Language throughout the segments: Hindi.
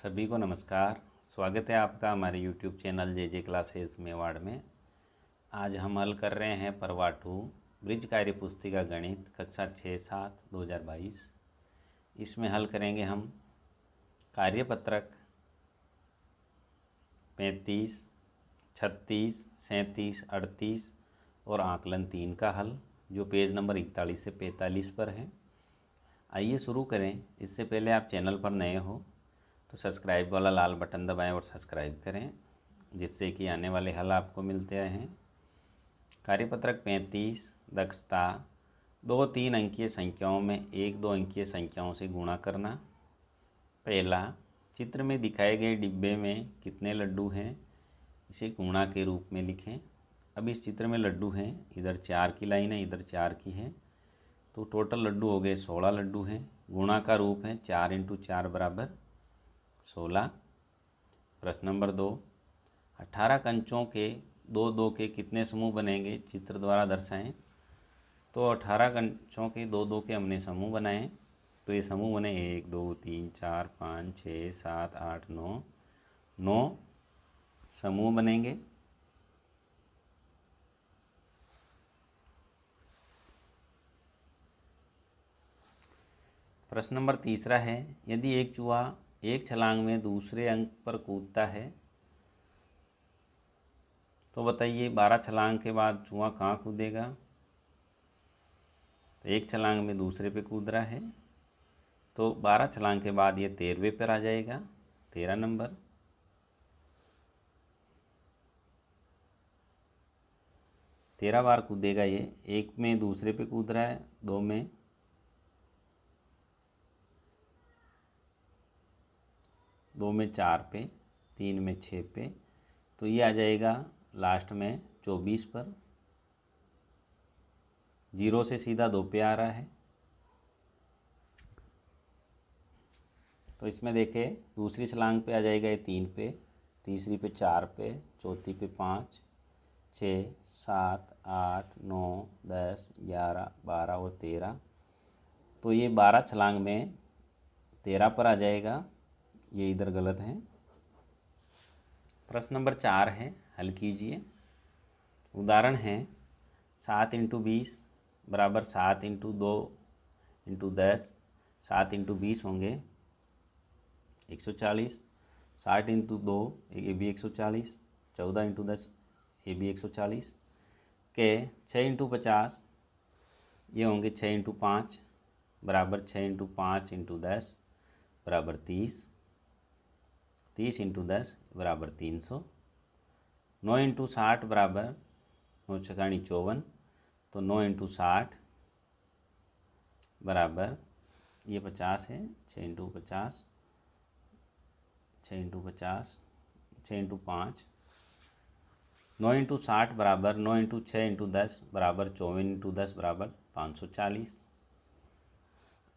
सभी को नमस्कार। स्वागत है आपका हमारे YouTube चैनल जे क्लासेस मेवाड़ में। आज हम हल कर रहे हैं पर्वा 2 ब्रिज कार्य पुस्तिका गणित कक्षा 6-7 2022। इसमें हल करेंगे हम कार्यपत्रक 35, 36, 37, 38 और आकलन 3 का हल, जो पेज नंबर 41 से 45 पर है। आइए शुरू करें। इससे पहले आप चैनल पर नए हो तो सब्सक्राइब वाला लाल बटन दबाएं और सब्सक्राइब करें, जिससे कि आने वाले हल आपको मिलते रहें। कार्यपत्रक 35, दक्षता 2-3 अंकीय संख्याओं में 1-2 अंकीय संख्याओं से गुणा करना। पहला, चित्र में दिखाए गए डिब्बे में कितने लड्डू हैं, इसे गुणा के रूप में लिखें। अब इस चित्र में लड्डू हैं, इधर 4 की लाइन है, इधर 4 की है, तो टोटल लड्डू हो गए 16 लड्डू हैं। गुणा का रूप है 4 × 4 = 16। प्रश्न नंबर 2, 18 कंचों के 2-2 के कितने समूह बनेंगे, चित्र द्वारा दर्शाएं। तो 18 कंचों के 2-2 के हमने समूह बनाए, तो ये समूह बने 1 2 3 4 5 6 7 8 9 9 समूह बनेंगे। प्रश्न नंबर 3 है, यदि एक चूहा एक छलांग में दूसरे अंक पर कूदता है तो बताइए 12 छलांग के बाद चूहा कहाँ कूदेगा। तो एक छलांग में दूसरे पे कूद रहा है, तो 12 छलांग के बाद ये 13वें पर आ जाएगा, 13 नंबर। तेरह बार कूदेगा ये। एक में दूसरे पे कूद रहा है, 2 में, 2 में 4 पे, 3 में 6 पे, तो ये आ जाएगा लास्ट में 24 पर। 0 से सीधा 2 पे आ रहा है, तो इसमें देखें दूसरी छलांग पे आ जाएगा ये 3 पे, तीसरी पे 4 पे, चौथी पे 5, 6, 7, 8, 9, 10, 11, 12 और 13, तो ये 12 छलांग में 13 पर आ जाएगा। ये इधर गलत है। प्रश्न नंबर 4 है, हल कीजिए। उदाहरण है 7 × 20 = 7 × 2 × 10, 7 × 20 होंगे 140, 60 × 2 ये भी 140, 14 × 10 ये भी 140 के 6 × 50 ये होंगे 6 × 5 = 6 × 5 × 10 = 30, 30 × 10 = 300। 9 × 60 = 9 × 54, तो 9 × 60 बराबर ये 50 है, 6 × 50, 6 × 50, 6 × 5, 9 × 60 बराबर 9 × 6 × 10 बराबर 24 × 10 बराबर 540।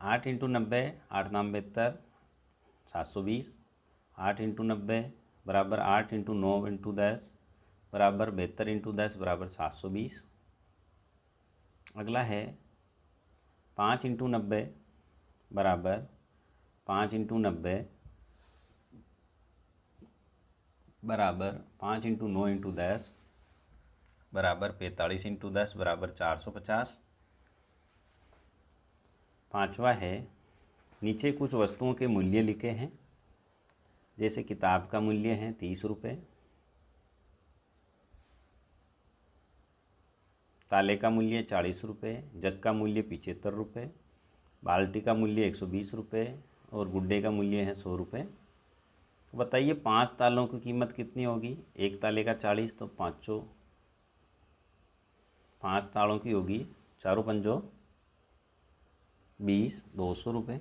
8 × 90 8 9 72 720, 8 × 90 बराबर 8 × 9 × 10 बराबर 72 × 10 बराबर 720। अगला है 5 × 90 बराबर 5 × 90 बराबर 5 × 9 × 10 बराबर 45 × 10 बराबर 450। पाँचवा है, नीचे कुछ वस्तुओं के मूल्य लिखे हैं, जैसे किताब का मूल्य है 30 रुपये, ताले का मूल्य 40 रुपये, जग का मूल्य 75 रुपये, बाल्टी का मूल्य 120 रुपये और गुड्डे का मूल्य है 100 रुपये। बताइए 5 तालों की कीमत कितनी होगी। एक ताले का 40, तो 5 तालों की होगी 4 × 5 = 20, 200 रुपये।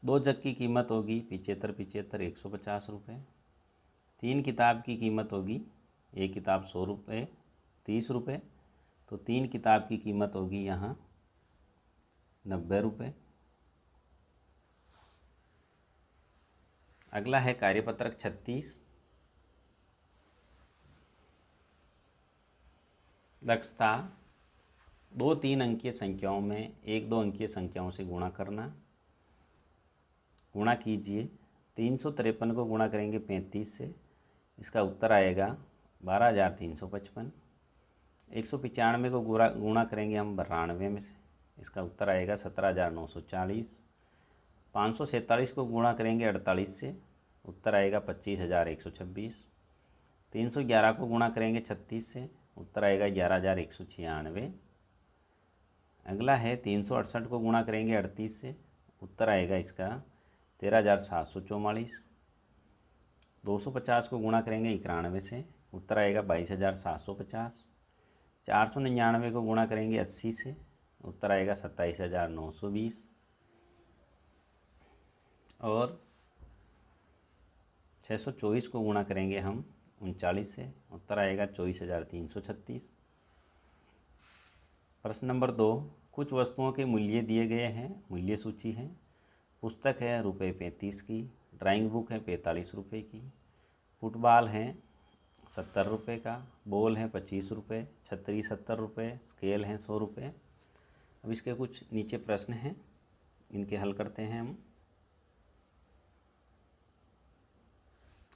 दो जग की कीमत होगी 75 150 रुपये। 3 किताब की कीमत होगी, एक किताब 100 रुपये 30 रुपये, तो 3 किताब की कीमत होगी यहाँ 90 रुपये। अगला है कार्यपत्रक 36, दक्षता दो 3 अंकीय संख्याओं में 1-2 अंकीय संख्याओं से गुणा करना। गुणा कीजिए। 353 को गुणा करेंगे 35 से, इसका उत्तर आएगा 12,355। 195 को गुणा करेंगे हम 92 में से, इसका उत्तर आएगा 17,940। 547 को गुणा करेंगे 48 से, उत्तर आएगा 25,126। 311 को गुणा करेंगे 36 से, उत्तर आएगा 11,196। अगला है 368 को गुणा करेंगे 38 से, उत्तर आएगा इसका 13,744। 250 को गुणा करेंगे 91 से, उत्तर आएगा 22,750। 499 को गुणा करेंगे 80 से, उत्तर आएगा 27,920। और 624 को गुणा करेंगे हम 39 से, उत्तर आएगा 24,336। प्रश्न नंबर 2, कुछ वस्तुओं के मूल्य दिए गए हैं, मूल्य सूची है। पुस्तक है ₹35 की, ड्राइंग बुक है 45 रुपये की, फुटबॉल है 70 रुपये का, बॉल है 25 रुपये, छतरी 70 रुपये, स्केल है 100 रुपये। अब इसके कुछ नीचे प्रश्न हैं, इनके हल करते हैं हम।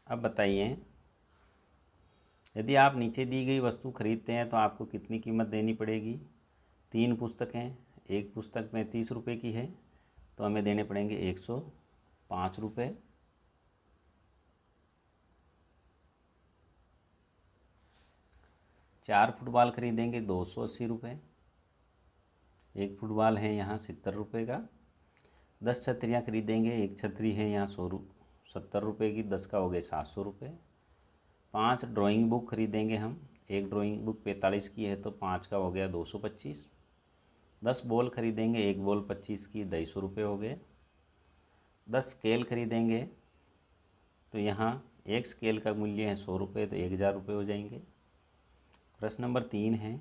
अब बताइए, यदि आप नीचे दी गई वस्तु खरीदते हैं तो आपको कितनी कीमत देनी पड़ेगी। 3 पुस्तकें, एक पुस्तक 35 रुपये की है, तो हमें देने पड़ेंगे 105 रुपये। 4 फुटबॉल खरीदेंगे 280 रुपये। एक फुटबॉल है यहाँ 70 रुपये का। 10 छतरियाँ खरीदेंगे, एक छतरी है यहाँ 70 रुपये की, 10 का हो गए 700 रुपये। 5 ड्राइंग बुक खरीदेंगे हम, एक ड्राइंग बुक 45 की है तो 5 का हो गया 225। 10 बॉल खरीदेंगे, एक बॉल 25 की, 250 रुपये हो गए। 10 स्केल खरीदेंगे तो यहाँ एक स्केल का मूल्य है 100 रुपये, तो 1000 रुपये हो जाएंगे। प्रश्न नंबर 3 है,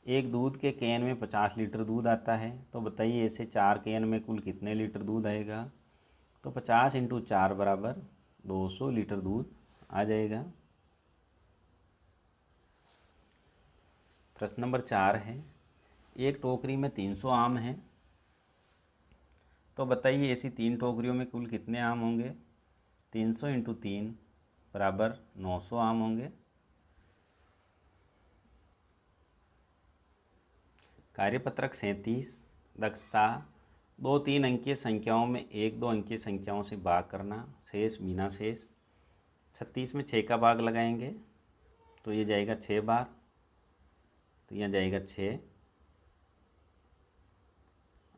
एक दूध के कैन में 50 लीटर दूध आता है, तो बताइए ऐसे 4 कैन में कुल कितने लीटर दूध आएगा। तो 50 × 4 बराबर 200 लीटर दूध आ जाएगा। प्रश्न नंबर 4 है, एक टोकरी में 300 आम हैं, तो बताइए ऐसी 3 टोकरियों में कुल कितने आम होंगे। 300 × 3 बराबर 900 आम होंगे। कार्यपत्रक 37, दक्षता 2-3 अंकीय संख्याओं में 1-2 अंकीय संख्याओं से भाग करना, शेष बिना शेष। 36 में 6 का भाग लगाएंगे तो ये जाएगा 6 बार, तो यहाँ जाएगा 6।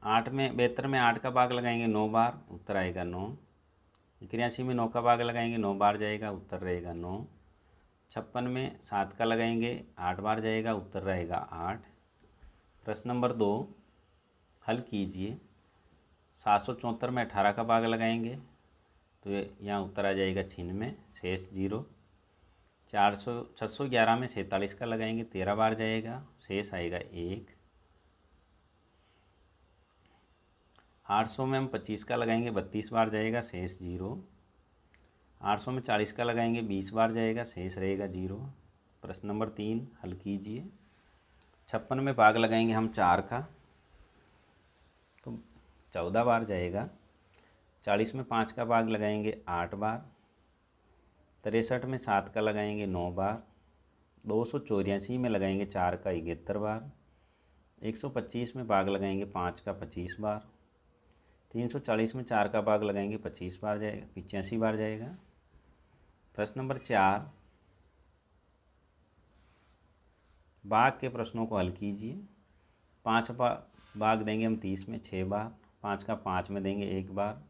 72 में 8 का भाग लगाएंगे 9 बार, उत्तर आएगा 9। 81 में 9 का भाग लगाएंगे 9 बार जाएगा, उत्तर रहेगा 9। 56 में 7 का लगाएंगे 8 बार जाएगा, उत्तर रहेगा 8। प्रश्न नंबर 2 हल कीजिए। 774 में 18 का भाग लगाएंगे तो यहाँ उत्तर आ जाएगा 96, शेष 0। 611 में 47 का लगाएंगे 13 बार जाएगा, शेष आएगा 1। 800 में हम 25 का लगाएंगे 32 बार जाएगा, शेष 0। 800 में 40 का लगाएंगे 20 बार जाएगा, शेष रहेगा 0। प्रश्न नंबर 3 हल कीजिए। 56 में भाग लगाएंगे हम 4 का तो 14 बार जाएगा। 40 में 5 का भाग लगाएंगे 8 बार। 63 में 7 का लगाएंगे 9 बार। 284 में लगाएंगे 4 का 71 बार। 125 में भाग लगाएंगे 5 का 25 बार। 340 में 4 का भाग लगाएंगे 25 बार जाएगा, 85 बार जाएगा। प्रश्न नंबर 4 भाग के प्रश्नों को हल कीजिए। 5 भाग देंगे हम 30 में 6 बार। 5 का 5 में देंगे 1 बार।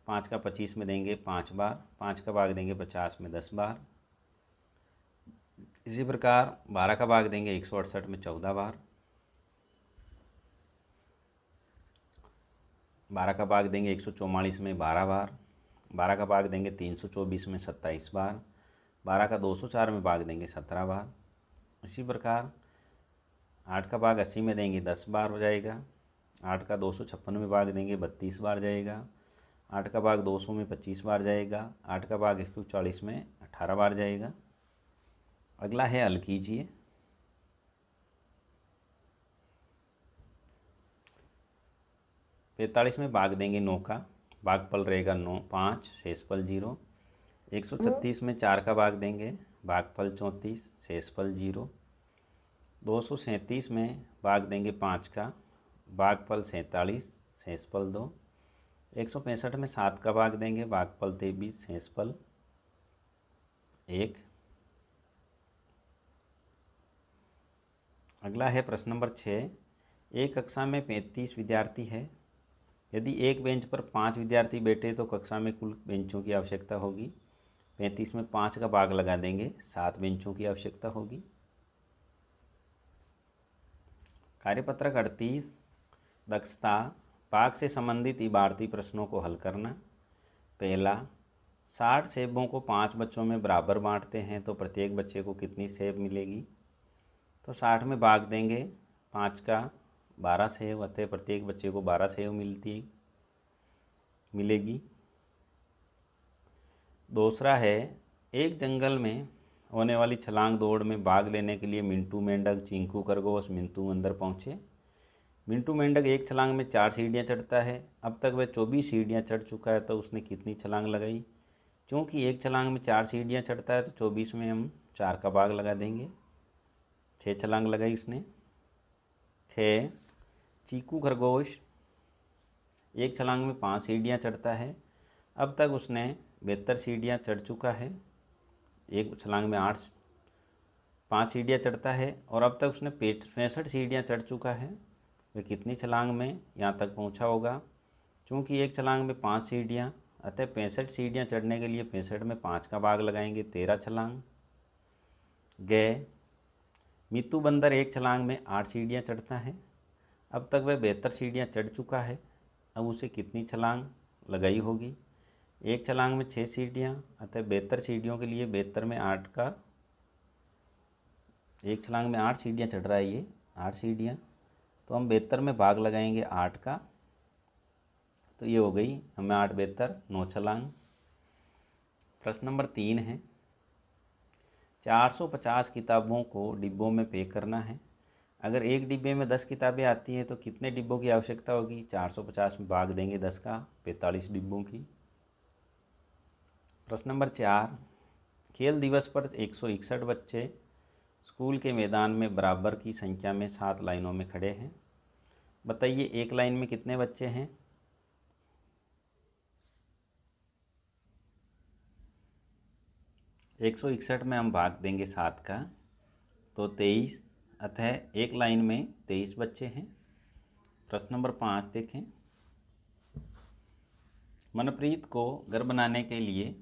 5 का 25 में देंगे 5 बार। 5 का भाग देंगे 50 में 10 बार। इसी प्रकार 12 का भाग देंगे 168 में 14 बार। 12 का भाग देंगे 144 में 12 बार। 12 का भाग देंगे 324 में 27 बार। 12 का 204 में भाग देंगे 17 बार। इसी प्रकार 8 का भाग 80 में देंगे 10 बार हो जाएगा। 8 का 256 में भाग देंगे 32 बार जाएगा। 8 का भाग 200 में 25 बार जाएगा। 8 का भाग 140 में 18 बार जाएगा। अगला है हल कीजिए। 45 में भाग देंगे 9 का, भागफल रहेगा 9 5, शेषफल 0। 136 में 4 का भाग देंगे, भागफल 34, शेषफल 0। 237 में भाग देंगे 5 का, भागफल 47, शेषफल 2। 165 में 7 का भाग देंगे, भागफल 23, शेषफल 1। अगला है प्रश्न नंबर 6। एक कक्षा में 35 विद्यार्थी है। यदि एक बेंच पर 5 विद्यार्थी बैठे तो कक्षा में कुल बेंचों की आवश्यकता होगी। 35 में 5 का भाग लगा देंगे, 7 बेंचों की आवश्यकता होगी। कार्यपत्रक 38, दक्षता, भाग से संबंधित इबारती प्रश्नों को हल करना। पहला, 60 सेबों को 5 बच्चों में बराबर बांटते हैं तो प्रत्येक बच्चे को कितनी सेब मिलेगी। तो 60 में भाग देंगे 5 का 12 सेब, अतः प्रत्येक बच्चे को 12 सेब मिलेगी। दूसरा है, एक जंगल में होने वाली छलांग दौड़ में भाग लेने के लिए मिंटू मेंढक, चिंकू खरगोश, मिंटू अंदर पहुँचे। मिंटू मेंढक एक छलांग में 4 सीढ़ियाँ चढ़ता है। अब तक वह 24 सीढ़ियाँ चढ़ चुका है, तो उसने कितनी छलांग लगाई। क्योंकि एक छलांग में 4 सीढ़ियाँ चढ़ता है तो 24 में हम 4 का भाग लगा देंगे, 6 छलांग लगाई उसने। 6, चीकू खरगोश एक छलांग में 5 सीढ़ियाँ चढ़ता है। अब तक उसने 72 सीढ़ियाँ चढ़ चुका है। एक छलांग में 5 सीढ़ियाँ चढ़ता है और अब तक उसने 65 सीढ़ियाँ चढ़ चुका है। वह कितनी छलांग में यहाँ तक पहुँचा होगा। क्योंकि एक छलांग में 5 सीढ़ियाँ, अतः 65 सीढ़ियाँ चढ़ने के लिए 65 में 5 का भाग लगाएंगे, 13 छलांग। गए, मित्तू बंदर एक छलांग में 8 सीढ़ियाँ चढ़ता है। अब तक वह 72 सीढ़ियाँ चढ़ चुका है। अब उसे कितनी छलांग लगाई होगी। एक छलांग में 6 सीढ़ियाँ, अतः 72 सीढ़ियों के लिए 72 में 8 का, एक छलांग में 8 सीढ़ियाँ चढ़ रहा है ये, 8 सीढ़ियाँ, तो हम 72 में भाग लगाएंगे 8 का, तो ये हो गई हमें 8 72 9 छलांग। प्रश्न नंबर 3 है, 450 किताबों को डिब्बों में पैक करना है। अगर एक डिब्बे में 10 किताबें आती हैं तो कितने डिब्बों की आवश्यकता होगी। 450 में भाग देंगे 10 का, 45 डिब्बों की। प्रश्न नंबर 4, खेल दिवस पर 161 बच्चे स्कूल के मैदान में बराबर की संख्या में 7 लाइनों में खड़े हैं। बताइए एक लाइन में कितने बच्चे हैं। 161 में हम भाग देंगे 7 का, तो 23, अतः एक लाइन में 23 बच्चे हैं। प्रश्न नंबर 5 देखें, मनप्रीत को घर बनाने के लिए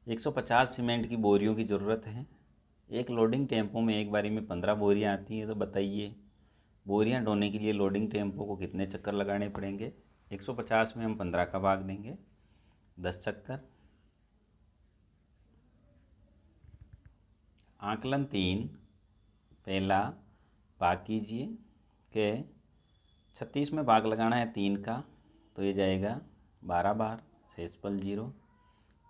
150 सीमेंट की बोरियों की ज़रूरत है। एक लोडिंग टेम्पो में एक बारी में 15 बोरियां आती हैं, तो बताइए बोरियां ढोने के लिए लोडिंग टेम्पो को कितने चक्कर लगाने पड़ेंगे। 150 में हम 15 का भाग देंगे, 10 चक्कर। आकलन 3, पहला, भाग कीजिए के 36 में भाग लगाना है 3 का, तो ये जाएगा 12 बार, शेषफल 0।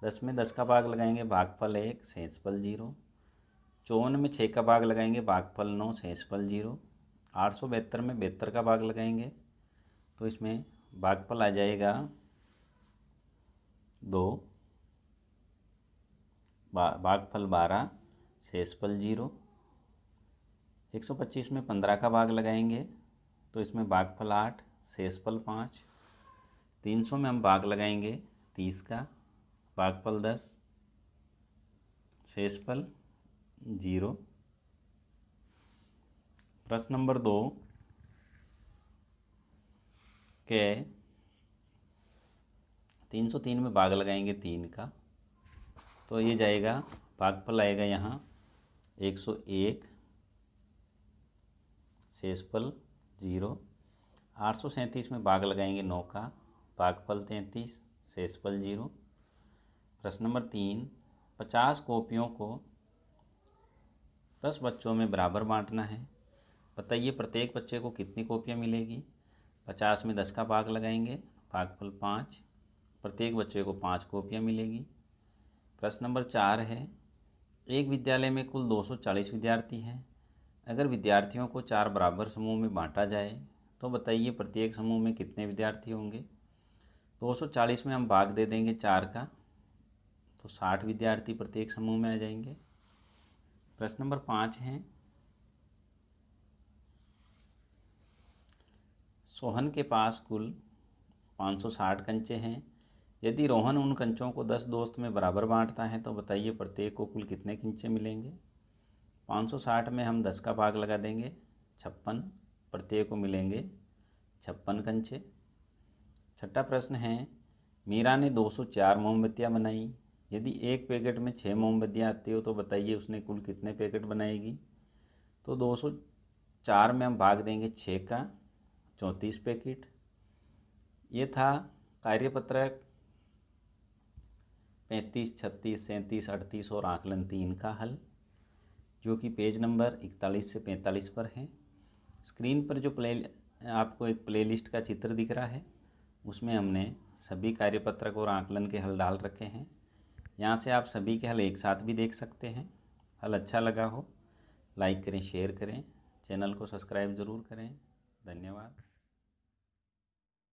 10 में 10 का भाग लगाएंगे, भागफल 1, शेषफल 0। 54 में 6 का भाग लगाएंगे, भागफल 9, शेषफल 0। 872 में 72 का भाग लगाएंगे, तो इसमें भागफल आ जाएगा 2, भागफल 12, शेषफल 0। 125 में 15 का भाग लगाएंगे, तो इसमें भागफल 8, शेषफल 5। 300 में हम भाग लगाएंगे 30 का, भागफल 10, शेषफल 0। प्रश्न नंबर 2 के 303 में भाग लगाएंगे 3 का, तो ये जाएगा, भागफल आएगा यहाँ 101, शेषफल 0। 837 में भाग लगाएंगे 9 का, भागफल 33, शेषफल 0। प्रश्न नंबर 3, 50 कॉपियों को 10 बच्चों में बराबर बांटना है। बताइए प्रत्येक बच्चे को कितनी कॉपियाँ मिलेगी। 50 में 10 का भाग लगाएंगे, भागफल 5, प्रत्येक बच्चे को 5 कॉपियाँ मिलेगी। प्रश्न नंबर 4 है, एक विद्यालय में कुल 240 विद्यार्थी हैं। अगर विद्यार्थियों को 4 बराबर समूह में बांटा जाए तो बताइए प्रत्येक समूह में कितने विद्यार्थी होंगे। 240 में हम भाग दे देंगे 4 का, तो 60 विद्यार्थी प्रत्येक समूह में आ जाएंगे। प्रश्न नंबर 5 है, सोहन के पास कुल 560 कंचे हैं। यदि रोहन उन कंचों को 10 दोस्त में बराबर बांटता है तो बताइए प्रत्येक को कुल कितने कंचे मिलेंगे। 560 में हम 10 का भाग लगा देंगे 56, प्रत्येक को मिलेंगे 56 कंचे। छठा प्रश्न है, मीरा ने 204 मोमबत्तियाँ बनाई। यदि एक पैकेट में 6 मोमबत्तियाँ आती हो तो बताइए उसने कुल कितने पैकेट बनाएगी। तो 204 में हम भाग देंगे 6 का, 34 पैकेट। ये था कार्यपत्रक 35, 36, 37, 38 और आकलन 3 का हल, जो कि पेज नंबर 41 से 45 पर है। स्क्रीन पर जो आपको एक प्लेलिस्ट का चित्र दिख रहा है, उसमें हमने सभी कार्यपत्रक और आकलन के हल डाल रखे हैं। यहाँ से आप सभी के हल एक साथ भी देख सकते हैं। हल अच्छा लगा हो लाइक करें, शेयर करें, चैनल को सब्सक्राइब ज़रूर करें। धन्यवाद।